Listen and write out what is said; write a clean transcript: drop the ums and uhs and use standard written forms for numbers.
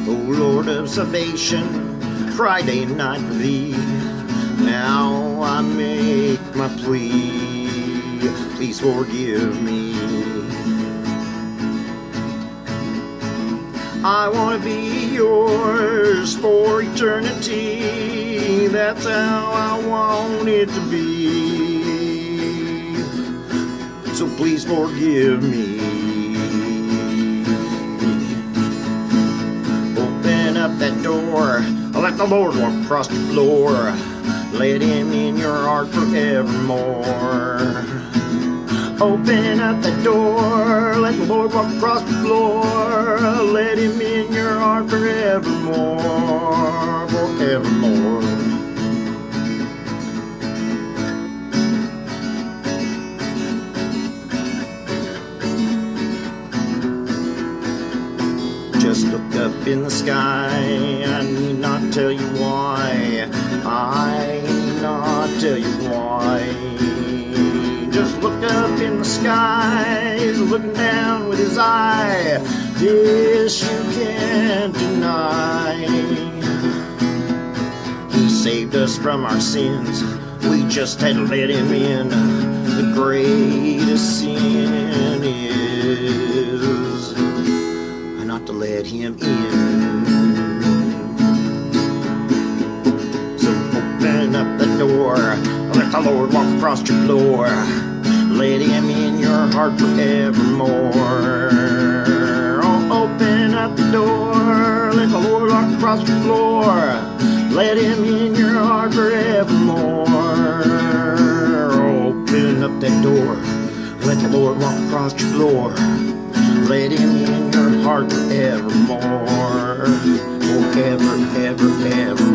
O Lord of salvation, Friday night thee. Now I make my plea, please forgive me. I want to be yours for eternity. That's how I want it to be. So please forgive me. Open up that door, let the Lord walk across the floor. Let him in your heart forevermore. Open up the door, let the Lord walk across the floor. Let him in your heart forevermore, forevermore. Just look up in the sky, I need not tell you why. I need not tell you why. Just look up in the sky, he's looking down with his eye. This you can't deny. He saved us from our sins, we just had to let him in. The greatest sin is not to let him in. So open up the door, let the Lord walk across your floor. Let him in your heart forevermore. Oh, open up the door, let the Lord walk across your floor. Let him in your heart forevermore. Open up that door, let the Lord walk across your floor. Let him in your heart forevermore. Forever, ever, ever.